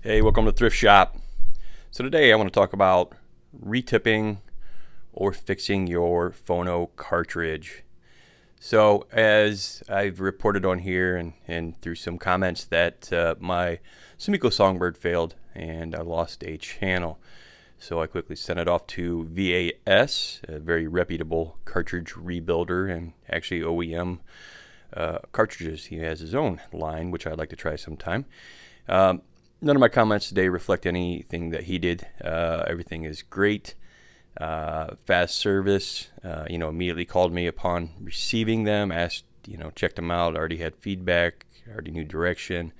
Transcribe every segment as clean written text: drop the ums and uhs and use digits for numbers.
Hey, welcome to Thrift Shop. So today I want to talk about retipping or fixing your Phono cartridge. So as I've reported on here and through some comments that my Sumiko songbird failed and I lost a channel. So I quickly sent it off to VAS, a very reputable cartridge rebuilder and actually OEM cartridges. He has his own line, which I'd like to try sometime. None of my comments today reflect anything that he did. Everything is great. Fast service. Immediately called me upon receiving them. Asked, checked them out. Already had feedback. Already knew direction.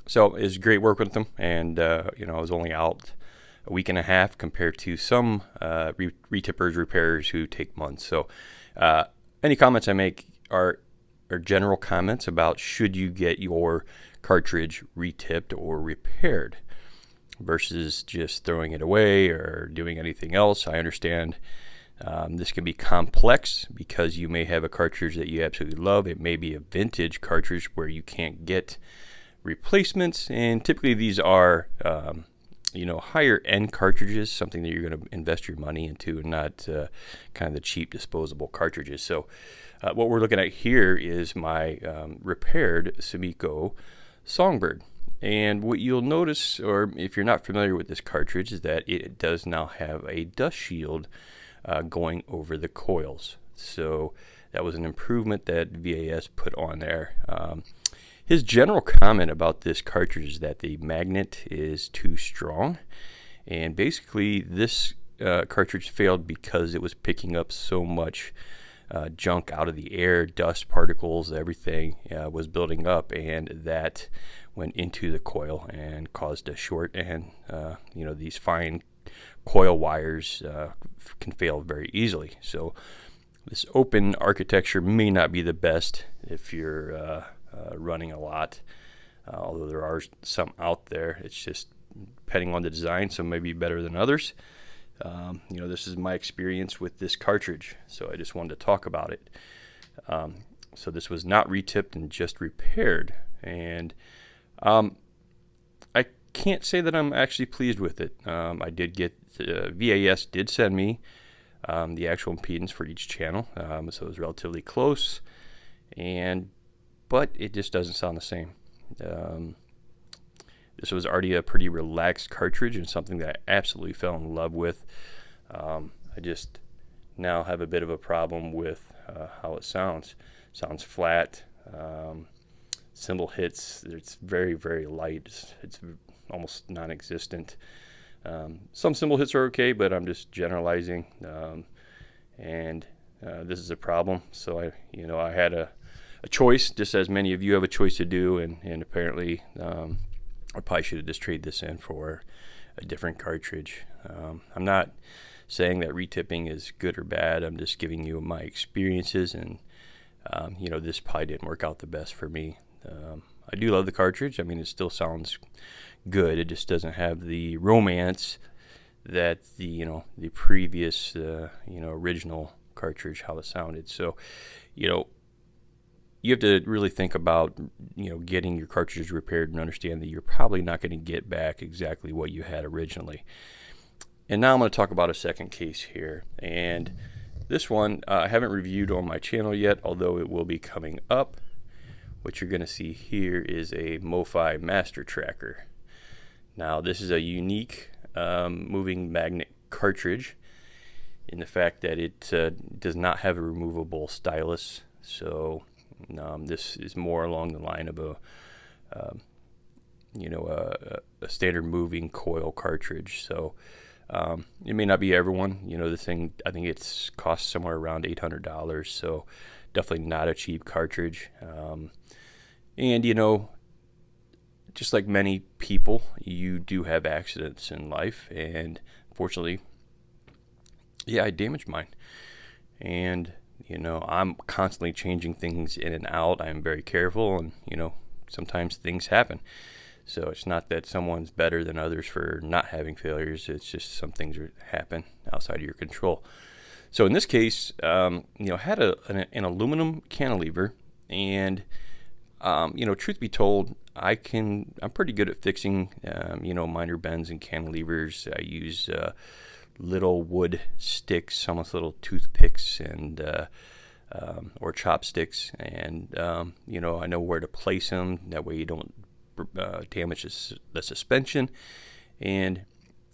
So it was great work with them. And I was only out a week and a half compared to some retippers, repairers who take months. So any comments I make are general comments about should you get your cartridge retipped or repaired versus just throwing it away or doing anything else. I understand this can be complex because you may have a cartridge that you absolutely love. It may be a vintage cartridge where you can't get replacements, and typically these are higher end cartridges, something that you're going to invest your money into, and not kind of the cheap disposable cartridges. So what we're looking at here is my repaired Sumiko songbird. And what you'll notice, or if you're not familiar with this cartridge, is that it does now have a dust shield going over the coils. So that was an improvement that VAS put on there. His general comment about this cartridge is that the magnet is too strong, and basically this cartridge failed because it was picking up so much junk out of the air, dust particles, everything was building up, and that went into the coil and caused a short. And these fine coil wires can fail very easily. So this open architecture may not be the best if you're running a lot, although there are some out there. It's just depending on the design, some may be better than others. This is my experience with this cartridge, so I just wanted to talk about it. So this was not retipped and just repaired, and I can't say that I'm actually pleased with it. I did get VAS did send me the actual impedance for each channel, so it was relatively close, but it just doesn't sound the same. This was already a pretty relaxed cartridge and something that I absolutely fell in love with. I just now have a bit of a problem with how it sounds. Sounds flat. Cymbal hits, it's very, very light. It's almost non-existent. Some cymbal hits are okay, but I'm just generalizing. This is a problem. So I had a choice, just as many of you have a choice to do, and apparently I probably should have just traded this in for a different cartridge. I'm not saying that retipping is good or bad. I'm just giving you my experiences, and this probably didn't work out the best for me. I do love the cartridge. I mean, it still sounds good. It just doesn't have the romance that the previous original cartridge, how it sounded. So you have to really think about getting your cartridges repaired and understand that you're probably not going to get back exactly what you had originally. And now I'm going to talk about a second case here, and this one I haven't reviewed on my channel yet, although it will be coming up. What you're going to see here is a Mofi Mastertracker. Now this is a unique moving magnet cartridge in the fact that it does not have a removable stylus. So this is more along the line of a standard moving coil cartridge. So it may not be everyone. The thing, I think it's cost somewhere around $800. So definitely not a cheap cartridge. And just like many people, you do have accidents in life, and fortunately, I damaged mine. And I'm constantly changing things in and out. I'm very careful, and sometimes things happen. So it's not that someone's better than others for not having failures. It's just some things happen outside of your control. So in this case, had an aluminum cantilever, and truth be told, I'm pretty good at fixing, minor bends and cantilevers. I use little wood sticks, almost little toothpicks, and or chopsticks, and I know where to place them. That way you don't damage the suspension. And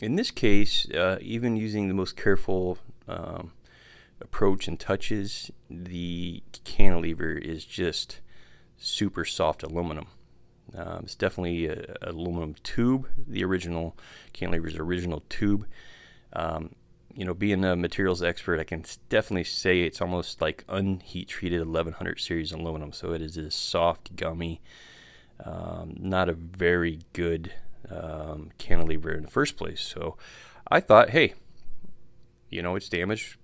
in this case, even using the most careful approach and touches, the cantilever is just super soft aluminum. It's definitely an aluminum tube. The original cantilever's original tube. Being a materials expert, I can definitely say it's almost like unheat treated 1100 series aluminum. So it is this soft, gummy, not a very good cantilever in the first place. So I thought, hey, it's damaged.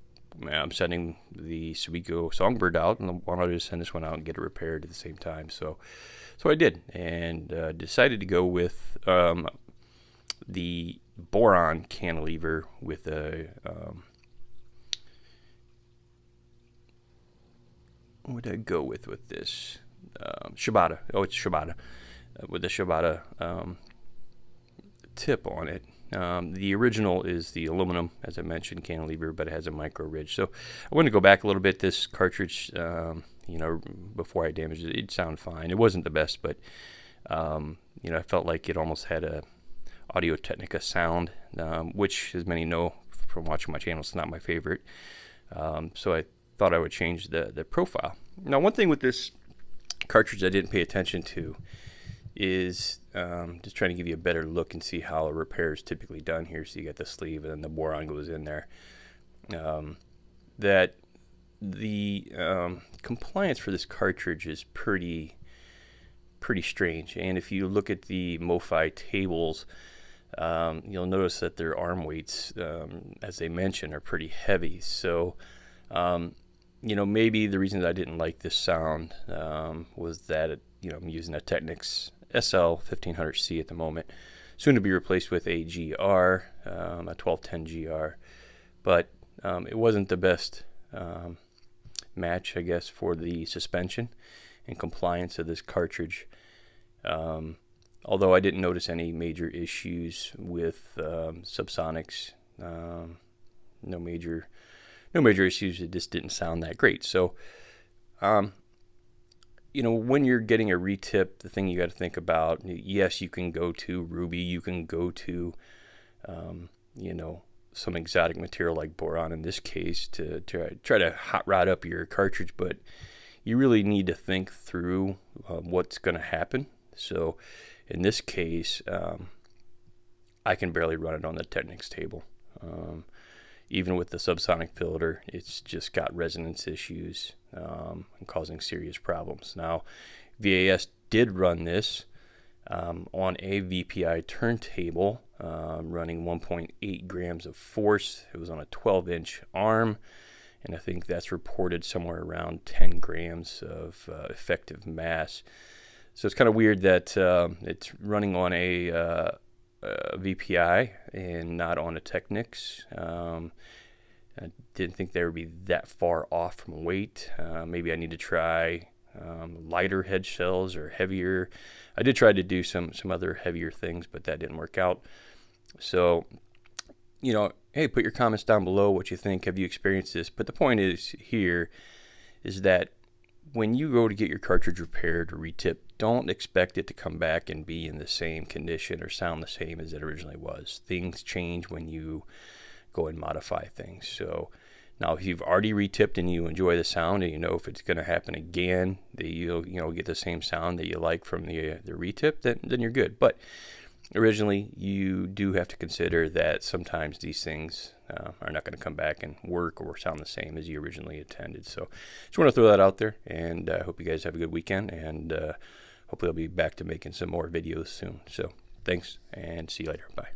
I'm sending the Sumiko Songbird out, and why don't I just send this one out and get it repaired at the same time? So I did, and decided to go with the boron cantilever with a what did I go with this? Shibata. Oh, it's Shibata, with the Shibata tip on it. The original is the aluminum, as I mentioned, cantilever, but it has a micro ridge. So I want to go back a little bit. This cartridge, before I damaged it, it'd sound fine. It wasn't the best, but I felt like it almost had a Audio-Technica sound, which, as many know from watching my channel, is not my favorite. So I thought I would change the profile. Now, one thing with this cartridge I didn't pay attention to is just trying to give you a better look and see how a repair is typically done here. So you got the sleeve and then the boron goes in there. That the compliance for this cartridge is pretty strange. And if you look at the Mofi tables, you'll notice that their arm weights, as they mentioned, are pretty heavy. So maybe the reason that I didn't like this sound was that I'm using a Technics SL 1500C at the moment, soon to be replaced with a GR, a 1210 GR, but it wasn't the best match, I guess, for the suspension and compliance of this cartridge. Although I didn't notice any major issues with subsonics, no major issues. It just didn't sound that great. So when you're getting a retip, the thing you got to think about, yes, you can go to ruby, you can go to, some exotic material like boron in this case to try to hot rod up your cartridge, but you really need to think through what's going to happen. So in this case, I can barely run it on the Technics table. Even with the subsonic filter, it's just got resonance issues and causing serious problems. Now, VAS did run this on a VPI turntable, running 1.8 grams of force. It was on a 12-inch arm, and I think that's reported somewhere around 10 grams of effective mass. So it's kind of weird that it's running on a VPI and not on a Technics. I didn't think they would be that far off from weight. Maybe I need to try lighter head shells or heavier. I did try to do some other heavier things, but that didn't work out. So, hey, put your comments down below what you think. Have you experienced this? But the point is that when you go to get your cartridge repaired or retip, don't expect it to come back and be in the same condition or sound the same as it originally was. Things change when you go and modify things. So now if you've already retipped and you enjoy the sound and you know if it's going to happen again that you'll get the same sound that you like from the retip, then you're good. But originally you do have to consider that sometimes these things are not going to come back and work or sound the same as you originally intended. So just want to throw that out there, and I hope you guys have a good weekend, and hopefully I'll be back to making some more videos soon. So thanks, and see you later. Bye.